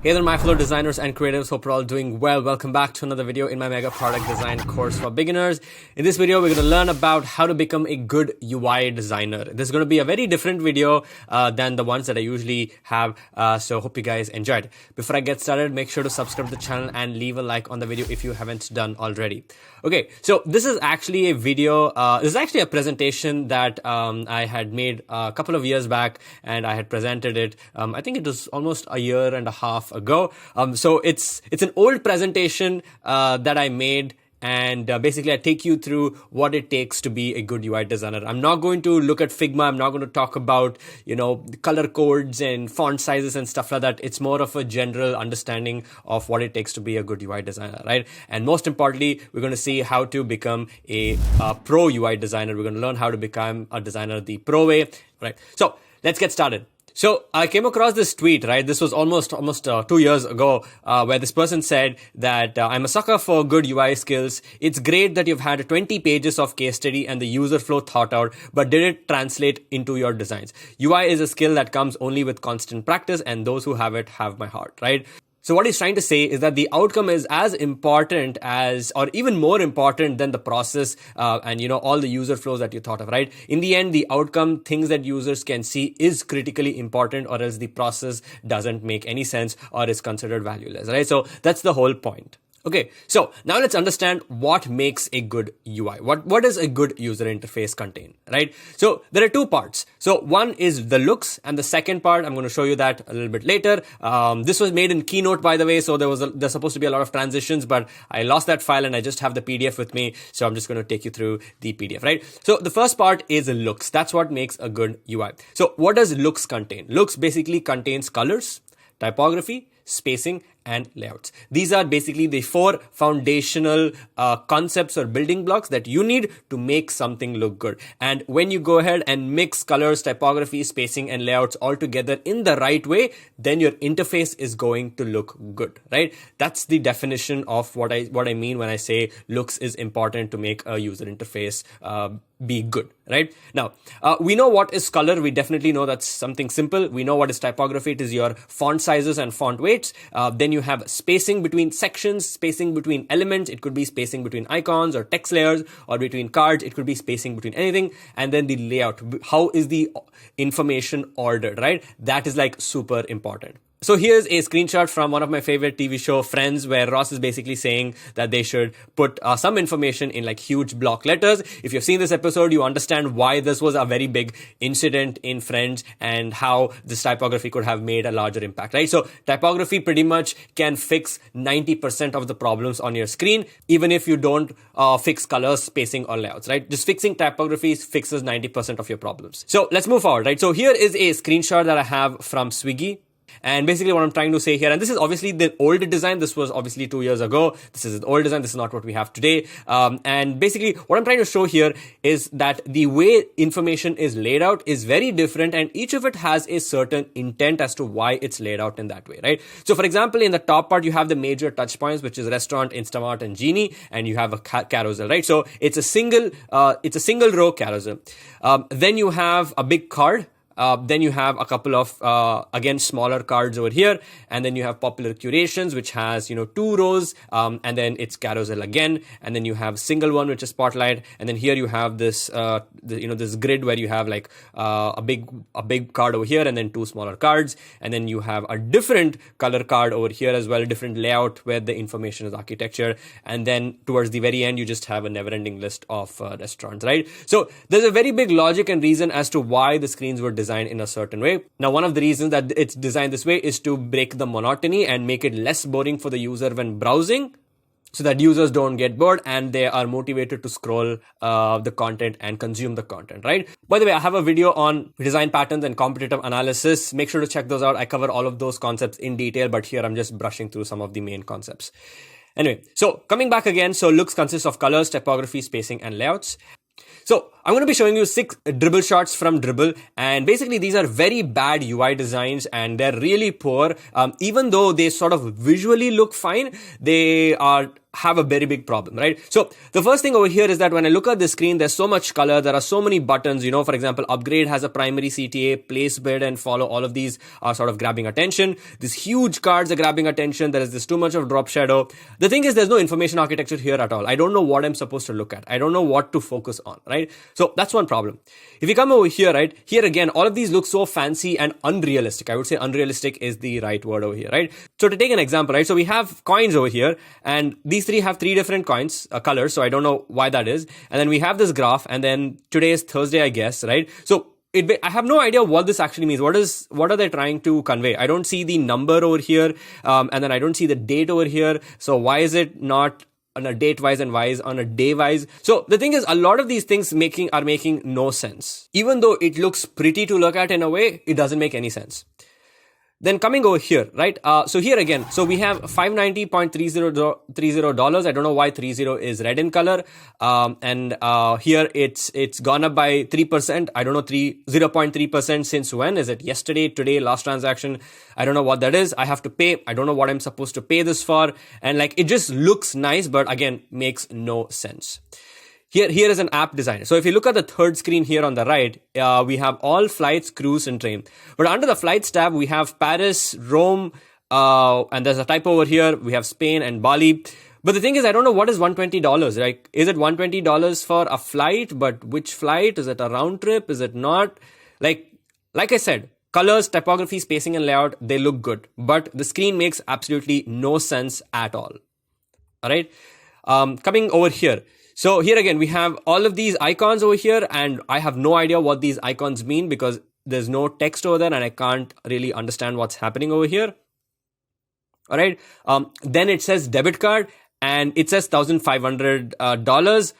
Hey there, my fellow designers and creatives. Hope you're all doing well. Welcome back to another video in my mega product design course for beginners. In this video, we're going to learn about how to become a good UI designer. This is going to be a very different video than the ones that I usually have. So hope you guys enjoyed. Before I get started, make sure to subscribe to the channel and leave a like on the video if you haven't done already. Okay, so this is actually a video. This is actually a presentation that I had made a couple of years back, and I had presented it. I think it was almost a year and a half ago. So it's an old presentation that I made, and basically I take you through what it takes to be a good UI designer. I'm not going to look at Figma. I'm not going to talk about, color codes and font sizes and stuff like that. It's more of a general understanding of what it takes to be a good UI designer, right? And most importantly, we're going to see how to become a pro UI designer. We're going to learn how to become a designer the pro way, right? So let's get started. So I came across this tweet, right? This was almost 2 years ago, where this person said that I'm a sucker for good UI skills. It's great that you've had 20 pages of case study and the user flow thought out, but did it translate into your designs? UI is a skill that comes only with constant practice, and those who have it have my heart, right? So what he's trying to say is that the outcome is as important as, or even more important than the process and all the user flows that you thought of, right? In the end, the outcome, things that users can see, is critically important, or else the process doesn't make any sense or is considered valueless, right? So that's the whole point. Okay, so now let's understand what makes a good UI. What does a good user interface contain, right? So there are two parts. So one is the looks, and the second part, I'm going to show you that a little bit later. This was made in Keynote, by the way, so there's supposed to be a lot of transitions, but I lost that file and I just have the PDF with me, so I'm just going to take you through the PDF, right? So the first part is looks. That's what makes a good UI. So what does looks contain? Looks basically contains colors, typography, spacing, and layouts. These are basically the four foundational concepts or building blocks that you need to make something look good. And when you go ahead and mix colors, typography, spacing, and layouts all together in the right way, then your interface is going to look good, right? That's the definition of what I mean when I say looks is important to make a user interface be good, right? Now, we know what is color. We definitely know that's something simple. We know what is typography. It is your font sizes and font weights. Then you have spacing between sections, spacing between elements. It could be spacing between icons or text layers, or between cards. It could be spacing between anything. And then the layout. How is the information ordered, right? That is like super important. So here's a screenshot from one of my favorite TV show, Friends, where Ross is basically saying that they should put some information in like huge block letters. If you've seen this episode, you understand why this was a very big incident in Friends and how this typography could have made a larger impact, right? So typography pretty much can fix 90% of the problems on your screen, even if you don't fix colors, spacing, or layouts, right? Just fixing typography fixes 90% of your problems. So let's move forward, right? So here is a screenshot that I have from Swiggy. And basically what I'm trying to say here, and this is obviously the old design. This was obviously 2 years ago. This is the old design. This is not what we have today. And basically what I'm trying to show here is that the way information is laid out is very different, and each of it has a certain intent as to why it's laid out in that way, right? So for example, in the top part, you have the major touch points, which is restaurant, Instamart, and Genie, and you have a carousel, right? So it's a single row carousel. Then you have a big card. Then you have a couple of, again, smaller cards over here. And then you have popular curations, which has, 2 rows. And then it's carousel again. And then you have single one, which is spotlight. And then here you have this, this grid where you have like, a big card over here and then 2 smaller cards. And then you have a different color card over here as well, a different layout where the information is architecture. And then towards the very end, you just have a never-ending list of restaurants, right? So there's a very big logic and reason as to why the screens were designed in a certain way. Now, one of the reasons that it's designed this way is to break the monotony and make it less boring for the user when browsing, so that users don't get bored and they are motivated to scroll the content and consume the content, right? By the way, I have a video on design patterns and competitive analysis. Make sure to check those out. I cover all of those concepts in detail, but here I'm just brushing through some of the main concepts. Anyway, so coming back again, so looks consists of colors, typography, spacing, and layouts. So I'm going to be showing you 6 dribble shots from Dribbble, and basically these are very bad UI designs and they're really poor. Even though they sort of visually look fine, they are have a very big problem, right? So the first thing over here is that when I look at the screen, there's so much color. There are so many buttons, for example, upgrade has a primary CTA, place bid and follow. All of these are sort of grabbing attention. These huge cards are grabbing attention. There is this too much of drop shadow. The thing is, there's no information architecture here at all. I don't know what I'm supposed to look at. I don't know what to focus on, right? So that's one problem. If you come over here, right, here again, all of these look so fancy and unrealistic. I would say unrealistic is the right word over here, right? So to take an example, right, so we have coins over here, and these three have three different coins, colors, so I don't know why that is. And then we have this graph, and then today is Thursday, I guess, right? So I have no idea what this actually means. What are they trying to convey? I don't see the number over here, and then I don't see the date over here. So why is it not on a date wise and why is on a day wise? So the thing is, a lot of these things are making no sense. Even though it looks pretty to look at in a way, it doesn't make any sense. Then coming over here, right? So here again, so we have $590.30. I don't know why 30 is red in color. And here it's gone up by 3%. I don't know, 0.3% since when? Is it yesterday, today, last transaction? I don't know what that is. I have to pay. I don't know what I'm supposed to pay this for. And like, it just looks nice, but again, makes no sense. Here is an app designer. So if you look at the third screen here on the right, we have all flights, cruise, and train. But under the flights tab, we have Paris, Rome, and there's a typo over here. We have Spain and Bali. But the thing is, I don't know what is $120. Like, is it $120 for a flight? But which flight? Is it a round trip? Is it not? Like I said, colors, typography, spacing, and layout, they look good. But the screen makes absolutely no sense at all. All right. Coming over here. So here again, we have all of these icons over here, and I have no idea what these icons mean because there's no text over there and I can't really understand what's happening over here. All right. Then it says debit card and it says $1,500.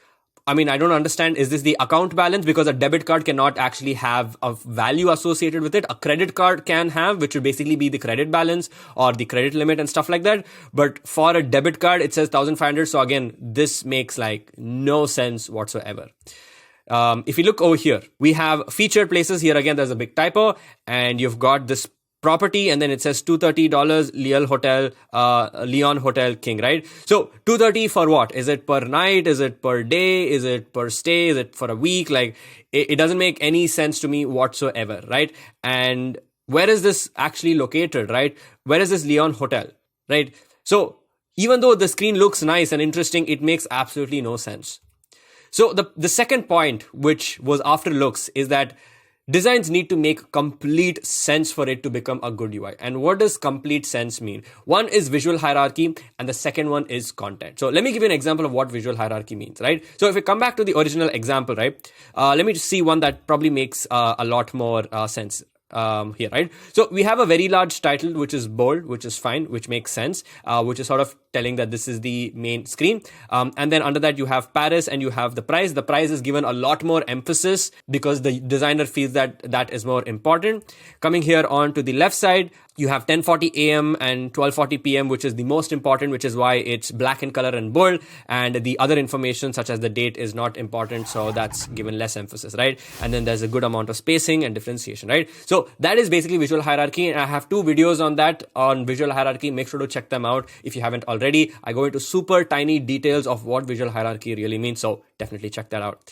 I mean, I don't understand. Is this the account balance? Because a debit card cannot actually have a value associated with it. A credit card can have, which would basically be the credit balance or the credit limit and stuff like that. But for a debit card, it says 1,500. So again, this makes like no sense whatsoever. If you look over here, we have featured places. Here again, there's a big typo and you've got this property and then it says $230 Leon Hotel King, right? So $230 for what? Is it per night? Is it per day? Is it per stay? Is it for a week? Like it doesn't make any sense to me whatsoever, right? And where is this actually located, right? Where is this Leon Hotel, right? So even though the screen looks nice and interesting, it makes absolutely no sense. So the second point, which was after looks, is that designs need to make complete sense for it to become a good UI. And what does complete sense mean? One is visual hierarchy and the second one is content. So let me give you an example of what visual hierarchy means, right? So if we come back to the original example, right? Let me just see one that probably makes a lot more sense. Here, right? So we have a very large title, which is bold, which is fine, which makes sense, which is sort of telling that this is the main screen. And then under that, you have Paris and you have the price. The price is given a lot more emphasis because the designer feels that that is more important. Coming here on to the left side, you have 10:40 a.m. and 12:40 p.m., which is the most important, which is why it's black in color and bold. And the other information, such as the date, is not important. So that's given less emphasis, right? And then there's a good amount of spacing and differentiation, right? So that is basically visual hierarchy. And I have 2 videos on that, on visual hierarchy. Make sure to check them out if you haven't already. I go into super tiny details of what visual hierarchy really means. So definitely check that out.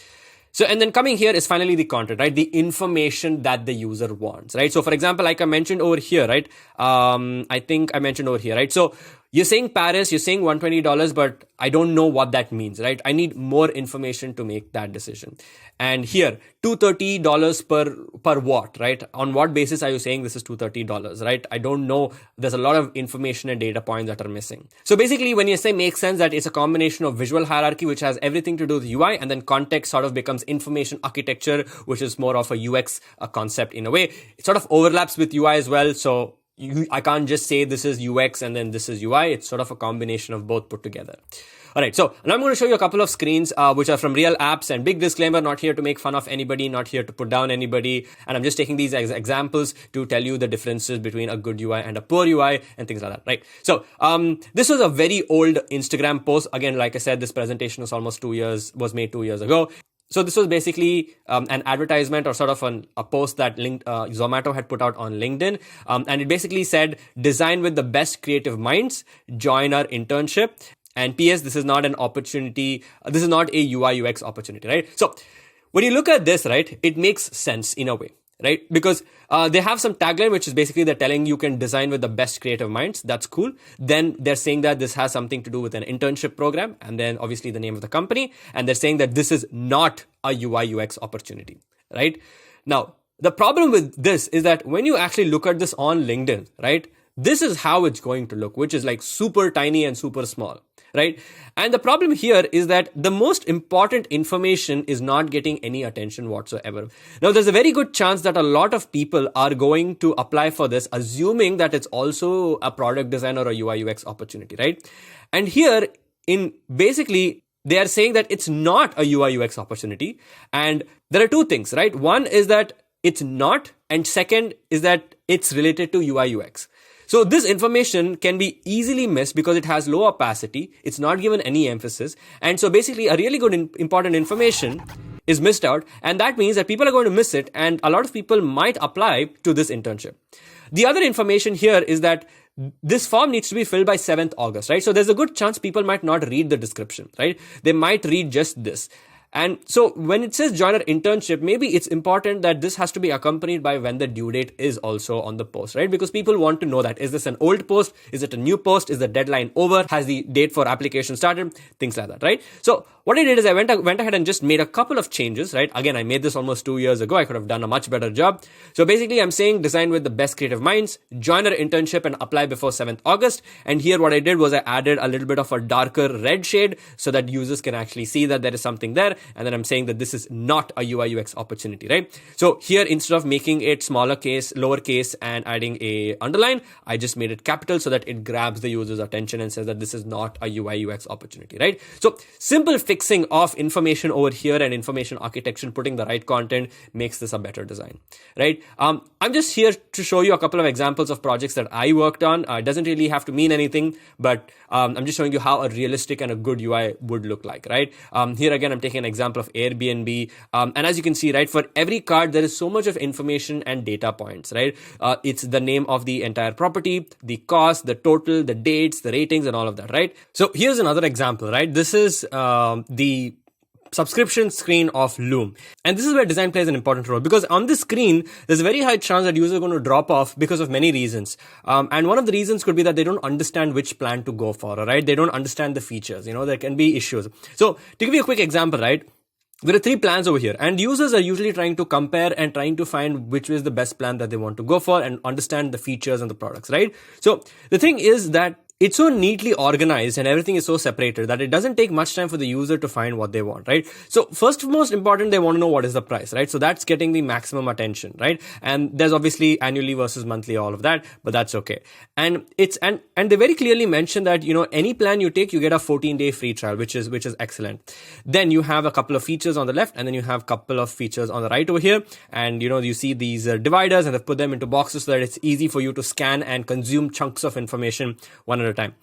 So, and then coming here is finally the content, right? The information that the user wants, right? So for example, like I mentioned over here, right? I think I mentioned over here, right? So you're saying Paris, you're saying $120, but I don't know what that means, right? I need more information to make that decision. And here, $230 per what, right? On what basis are you saying this is $230, right? I don't know. There's a lot of information and data points that are missing. So basically, when you say makes sense that it's a combination of visual hierarchy, which has everything to do with UI, and then context sort of becomes information architecture, which is more of a UX concept in a way. It sort of overlaps with UI as well. So I can't just say this is UX and then this is UI. It's sort of a combination of both put together. All right, so now I'm going to show you a couple of screens which are from real apps, and big disclaimer, not here to make fun of anybody, not here to put down anybody. And I'm just taking these as examples to tell you the differences between a good UI and a poor UI and things like that, right? So this was a very old Instagram post. Again, like I said, this presentation was made 2 years ago. So this was basically an advertisement or sort of a post that Zomato had put out on LinkedIn. And it basically said, design with the best creative minds, join our internship. And PS, this is not an opportunity. This is not a UI UX opportunity, right? So when you look at this, right, it makes sense in a way, right? Because they have some tagline, which is basically they're telling you can design with the best creative minds. That's cool. Then they're saying that this has something to do with an internship program, and then obviously the name of the company. And they're saying that this is not a UI UX opportunity, right? Now, the problem with this is that when you actually look at this on LinkedIn, right, this is how it's going to look, which is like super tiny and super small, right? And the problem here is that the most important information is not getting any attention whatsoever. Now, there's a very good chance that a lot of people are going to apply for this, assuming that it's also a product design or a UI UX opportunity, right? And here in basically, they are saying that it's not a UI UX opportunity. And there are two things, right? One is that it's not, and second is that it's related to UI UX. So this information can be easily missed because it has low opacity. It's not given any emphasis. And so basically a really good important information is missed out. And that means that people are going to miss it. And a lot of people might apply to this internship. The other information here is that this form needs to be filled by 7th August, right? So there's a good chance people might not read the description, right? They might read just this. And so when it says joiner internship, maybe it's important that this has to be accompanied by when the due date is also on the post, right? Because people want to know that, is this an old post? Is it a new post? Is the deadline over? Has the date for application started? Things like that, right? So what I did is I went ahead and just made a couple of changes, right? Again, I made this almost 2 years ago. I could have done a much better job. So basically I'm saying design with the best creative minds, joiner internship and apply before 7th August. And here what I did was I added a little bit of a darker red shade so that users can actually see that there is something there. And then I'm saying that this is not a UI UX opportunity, right? So here, instead of making it smaller case, lower case, and adding a underline, I just made it capital so that it grabs the user's attention and says that this is not a UI UX opportunity, right? So simple fixing of information over here and information architecture, putting the right content makes this a better design, right? I'm just here to show you a couple of examples of projects that I worked on. It doesn't really have to mean anything, but I'm just showing you how a realistic and a good UI would look like, right? Here again, I'm taking an example of Airbnb. And as you can see, right, for every card, there is so much of information and data points, right? It's the name of the entire property, the cost, the total, the dates, the ratings, and all of that, right? So here's another example, right? This is the subscription screen of Loom. And this is where design plays an important role, because on this screen, there's a very high chance that users are going to drop off because of many reasons. And one of the reasons could be that they don't understand which plan to go for, right? They don't understand the features, there can be issues. So to give you a quick example, right? There are 3 plans over here, and users are usually trying to compare and trying to find which is the best plan that they want to go for and understand the features and the products, right? So the thing is that it's so neatly organized and everything is so separated that it doesn't take much time for the user to find what they want, right? So first, most important, they want to know what is the price, right? So that's getting the maximum attention, right? And there's obviously annually versus monthly, all of that, but that's okay. And it's, and they very clearly mention that, any plan you take, you get a 14-day free trial, which is excellent. Then you have a couple of features on the left, and then you have a couple of features on the right over here. And, you see these dividers, and they've put them into boxes so that it's easy for you to scan and consume chunks of information one at a time.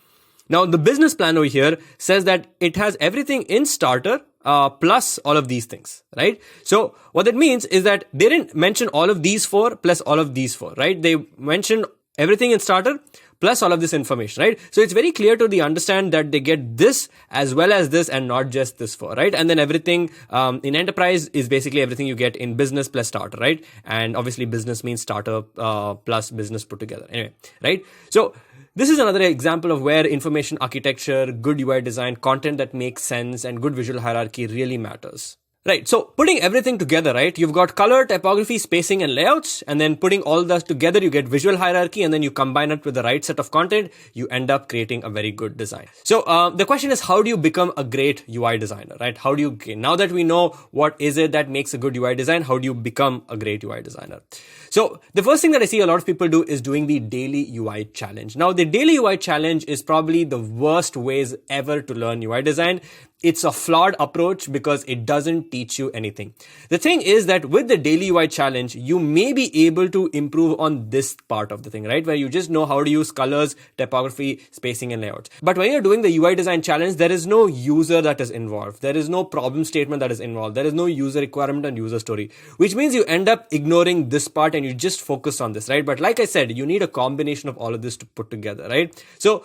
Now, the business plan over here says that it has everything in starter plus all of these things, right? So what that means is that they didn't mention all of these 4 plus all of these 4, right? They mentioned everything in starter plus all of this information, right? So it's very clear to understand that they get this as well as this and not just this 4, right? And then everything in enterprise is basically everything you get in business plus starter, right? And obviously business means starter plus business put together, anyway, right? So this is another example of where information architecture, good UI design, content that makes sense, and good visual hierarchy really matters. Right, so putting everything together, right, you've got color, typography, spacing, and layouts, and then putting all that together, you get visual hierarchy, and then you combine it with the right set of content, you end up creating a very good design. So the question is, how do you become a great UI designer, right? How do you, now that we know what is it that makes a good UI design, how do you become a great UI designer? So the first thing that I see a lot of people do is doing the daily UI challenge. Now, the daily UI challenge is probably the worst ways ever to learn UI design. It's a flawed approach because it doesn't teach you anything. The thing is that with the daily UI challenge, you may be able to improve on this part of the thing, right? Where you just know how to use colors, typography, spacing, and layouts. But when you're doing the UI design challenge, there is no user that is involved. There is no problem statement that is involved. There is no user requirement and user story, which means you end up ignoring this part and you just focus on this, right? But like I said, you need a combination of all of this to put together, right? So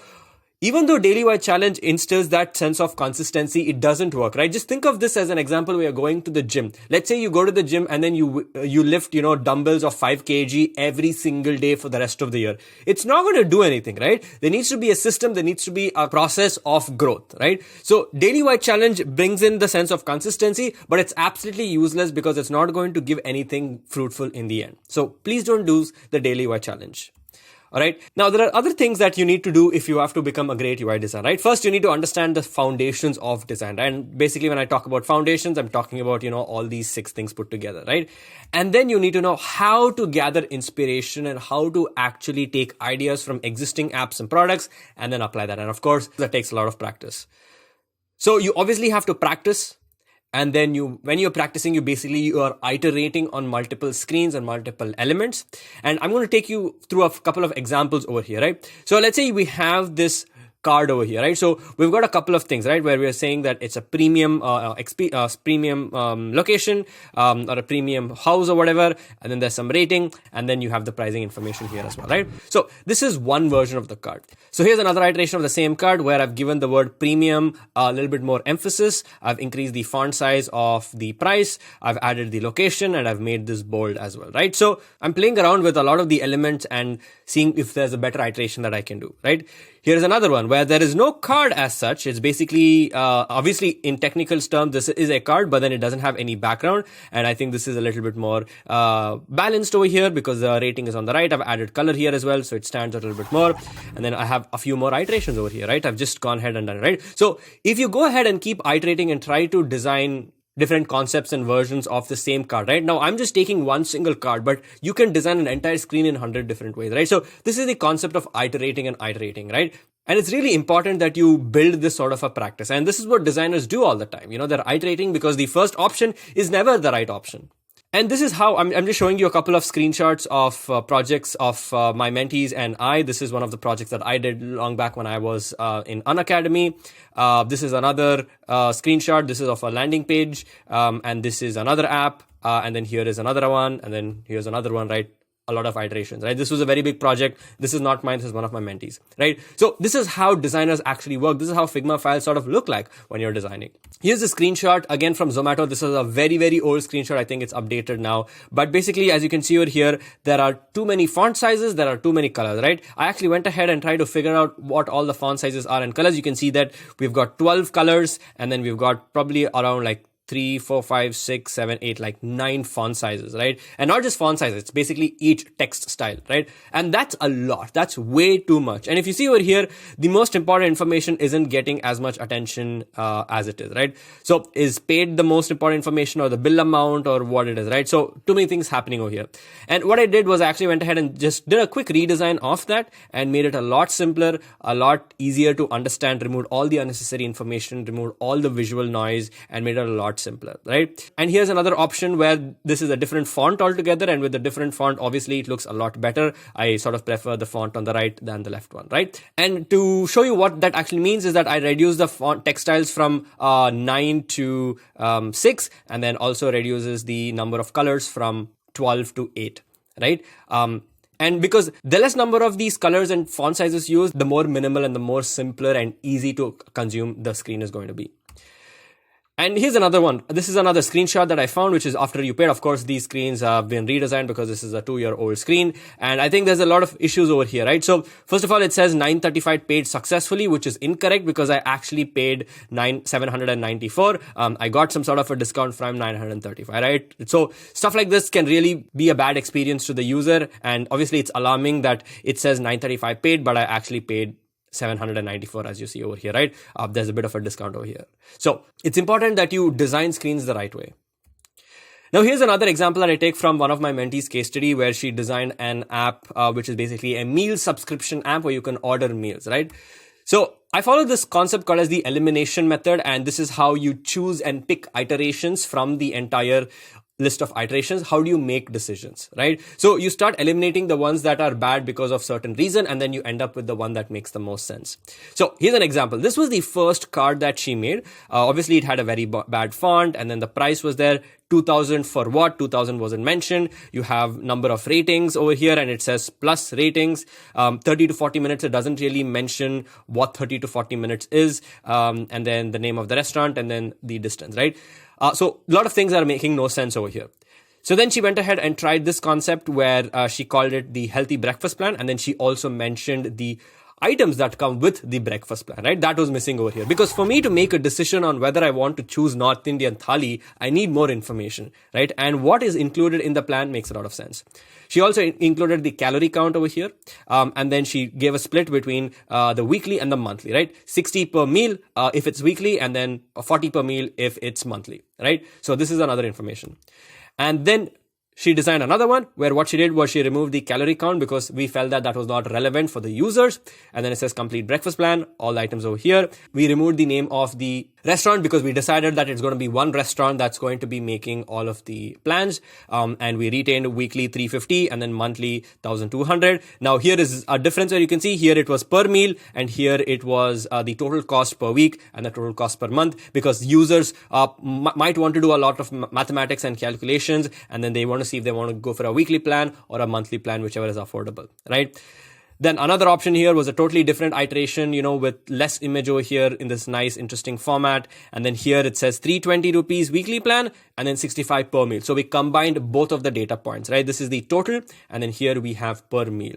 even though daily UI challenge instills that sense of consistency, it doesn't work, right? Just think of this as an example where you're going to the gym. Let's say you go to the gym and then you lift, dumbbells of 5 kg every single day for the rest of the year. It's not going to do anything, right? There needs to be a system. There needs to be a process of growth, right? So daily UI challenge brings in the sense of consistency, but it's absolutely useless because it's not going to give anything fruitful in the end. So please don't do the daily UI challenge. All right. Now, there are other things that you need to do if you have to become a great UI designer, right? First, you need to understand the foundations of design. And basically, when I talk about foundations, I'm talking about, all these 6 things put together, right? And then you need to know how to gather inspiration and how to actually take ideas from existing apps and products and then apply that. And of course, that takes a lot of practice. So you obviously have to practice. And then when you're practicing, you are iterating on multiple screens and multiple elements. And I'm going to take you through a couple of examples over here, right? So let's say we have this card over here, right? So we've got a couple of things, right? Where we're saying that it's a premium, premium location, or a premium house or whatever. And then there's some rating, and then you have the pricing information here as well, right? So this is one version of the card. So here's another iteration of the same card where I've given the word premium a little bit more emphasis. I've increased the font size of the price. I've added the location, and I've made this bold as well, right? So I'm playing around with a lot of the elements and seeing if there's a better iteration that I can do, right? Here's another one where there is no card as such. It's basically, obviously in technical terms, this is a card, but then it doesn't have any background. And I think this is a little bit more balanced over here because the rating is on the right. I've added color here as well, so it stands a little bit more. And then I have a few more iterations over here, right? I've just gone ahead and done it, right? So if you go ahead and keep iterating and try to design different concepts and versions of the same card, right? Now, I'm just taking one single card, but you can design an entire screen in 100 different ways, right? So this is the concept of iterating and iterating, right? And it's really important that you build this sort of a practice. And this is what designers do all the time. They're iterating because the first option is never the right option. And this is how I'm just showing you a couple of screenshots of projects of my mentees and I. This is one of the projects that I did long back when I was in Unacademy. This is another screenshot. This is of a landing page. And this is another app. And then here is another one. And then here's another one, right? A lot of iterations, right? This was a very big project. This is not mine. This is one of my mentees, right? So this is how designers actually work. This is how Figma files sort of look like when you're designing. Here's a screenshot again from Zomato. This is a very, very old screenshot. I think it's updated now. But basically, as you can see over here, there are too many font sizes. There are too many colors, right? I actually went ahead and tried to figure out what all the font sizes are and colors. You can see that we've got 12 colors, and then we've got probably around like 3, 4, 5, 6, 7, 8, like 9 font sizes, right? And not just font sizes, it's basically each text style, right? And that's a lot. That's way too much. And if you see over here, the most important information isn't getting as much attention as it is, right? So is paid the most important information or the bill amount or what it is, right? So too many things happening over here. And what I did was I actually went ahead and just did a quick redesign of that and made it a lot simpler, a lot easier to understand, removed all the unnecessary information, removed all the visual noise, and made it a lot simpler, right? And here's another option where this is a different font altogether, and with a different font, obviously it looks a lot better. I sort of prefer the font on the right than the left one, right? And to show you what that actually means is that I reduced the font text styles from 9 to 6, and then also reduces the number of colors from 12 to 8, right? And because the less number of these colors and font sizes used, the more minimal and the more simpler and easy to consume the screen is going to be. And here's another one. This is another screenshot that I found, which is after you paid. Of course, these screens have been redesigned because this is a 2-year-old screen. And I think there's a lot of issues over here, right? So first of all, it says 935 paid successfully, which is incorrect because I actually paid 794. I got some sort of a discount from 935, right? So stuff like this can really be a bad experience to the user. And obviously it's alarming that it says 935 paid, but I actually paid 794 as you see over here, right? There's a bit of a discount over here. So it's important that you design screens the right way. Now here's another example that I take from one of my mentees' case study where she designed an app which is basically a meal subscription app where you can order meals, right? So I follow this concept called as the elimination method, and this is how you choose and pick iterations from the entire list of iterations, how do you make decisions, right? So you start eliminating the ones that are bad because of certain reason, and then you end up with the one that makes the most sense. So here's an example. This was the first card that she made. Obviously it had a very bad font, and then the price was there. 2000 for what? 2000 wasn't mentioned. You have number of ratings over here, and it says plus ratings. 30 to 40 minutes. It doesn't really mention what 30 to 40 minutes is. And then the name of the restaurant, and then the distance, right? So a lot of things are making no sense over here. So then she went ahead and tried this concept where she called it the healthy breakfast plan. And then she also mentioned the items that come with the breakfast plan, right? That was missing over here. Because for me to make a decision on whether I want to choose North Indian thali, I need more information, right? And what is included in the plan makes a lot of sense. She also included the calorie count over here. And then she gave a split between the weekly and the monthly, right? 60 per meal if it's weekly, and then 40 per meal if it's monthly, right? So this is another information. And then she designed another one where what she did was she removed the calorie count because we felt that that was not relevant for the users. And then it says complete breakfast plan, all the items over here. We removed the name of the restaurant because we decided that it's going to be one restaurant that's going to be making all of the plans. And we retained weekly 350 and then monthly 1200. Now here is a difference where you can see here it was per meal, and here it was the total cost per week and the total cost per month, because users might want to do a lot of mathematics and calculations, and then they want to see if they want to go for a weekly plan or a monthly plan, whichever is affordable, right? Then another option here was a totally different iteration, with less image over here in this nice, interesting format. And then here it says 320 rupees weekly plan and then 65 per meal. So we combined both of the data points, right? This is the total, and then here we have per meal.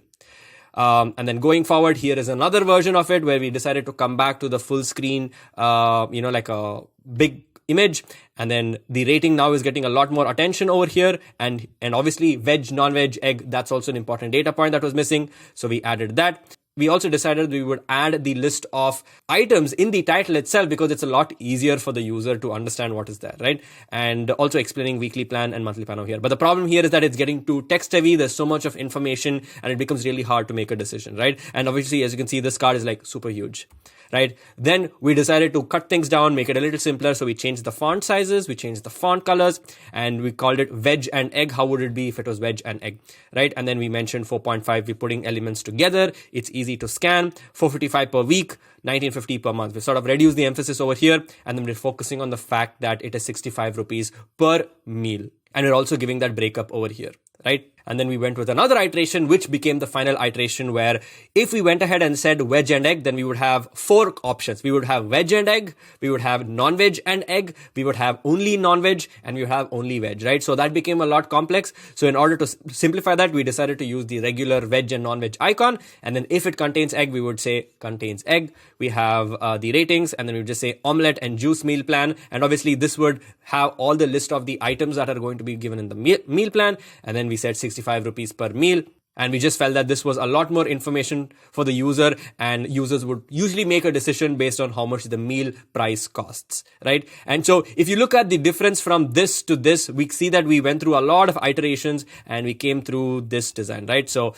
And then going forward, here is another version of it where we decided to come back to the full screen, like a big image, and then the rating now is getting a lot more attention over here, and obviously veg, non-veg, egg, that's also an important data point that was missing, so we added that. We also decided we would add the list of items in the title itself because it's a lot easier for the user to understand what is there, right? And also explaining weekly plan and monthly plan over here. But the problem here is that it's getting too text heavy. There's so much of information and it becomes really hard to make a decision, right? And obviously, as you can see, this card is like super huge, right? Then we decided to cut things down, make it a little simpler. So we changed the font sizes, we changed the font colors, and we called it veg and egg. How would it be if it was veg and egg, right? And then we mentioned 4.5, we're putting elements together. It's easy to scan. 455 per week, 1950 per month. We sort of reduced the emphasis over here, and then we're focusing on the fact that it is 65 rupees per meal. And we're also giving that breakup over here, right? And then we went with another iteration, which became the final iteration, where if we went ahead and said veg and egg, then we would have 4 options. We would have veg and egg, we would have non-veg and egg, we would have only non-veg, and we would have only veg, right? So that became a lot complex. So in order to simplify that, we decided to use the regular veg and non-veg icon. And then if it contains egg, we would say contains egg. We have the ratings, and then we would just say omelette and juice meal plan. And obviously this would have all the list of the items that are going to be given in the meal plan. And then we said 65 rupees per meal. And we just felt that this was a lot more information for the user, and users would usually make a decision based on how much the meal price costs, right? And so if you look at the difference from this to this, we see that we went through a lot of iterations and we came through this design, right? So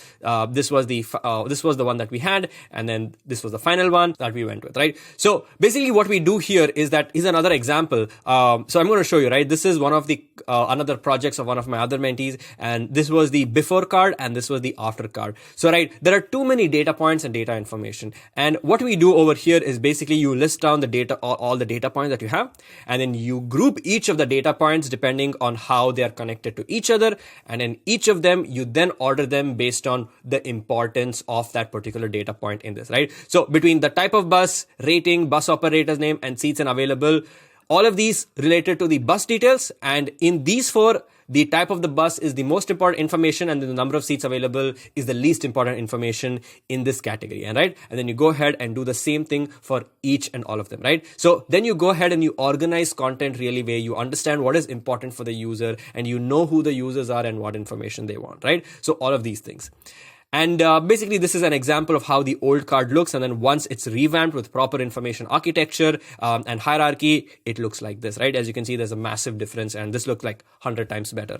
this was the one that we had, and then this was the final one that we went with, right? So basically what we do here is another example. So I'm going to show you, right? This is one of the another projects of one of my other mentees, and this was the before card and this was the after card. So right, there are too many data points and data information, and what we do over here is basically you list down the data, all the data points that you have, and then you group each of the data points depending on how they are connected to each other, and in each of them you then order them based on the importance of that particular data point in this, right? So between the type of bus, rating, bus operator's name, and seats and available, all of these related to the bus details, and in these 4, the type of the bus is the most important information, and the number of seats available is the least important information in this category, and right? And then you go ahead and do the same thing for each and all of them, right? So then you go ahead and you organize content really where you understand what is important for the user, and you know who the users are and what information they want, right? So all of these things. And basically, this is an example of how the old card looks. And then once it's revamped with proper information architecture and hierarchy, it looks like this, right? As you can see, there's a massive difference, and this looks like 100 times better.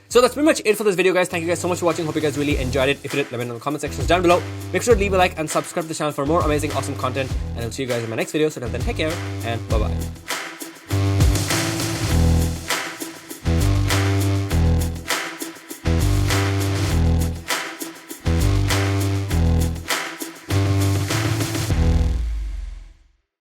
So that's pretty much it for this video, guys. Thank you guys so much for watching. Hope you guys really enjoyed it. If you did, let me know in the comment sections down below. Make sure to leave a like and subscribe to the channel for more amazing, awesome content. And I'll see you guys in my next video. So till then, take care and bye-bye.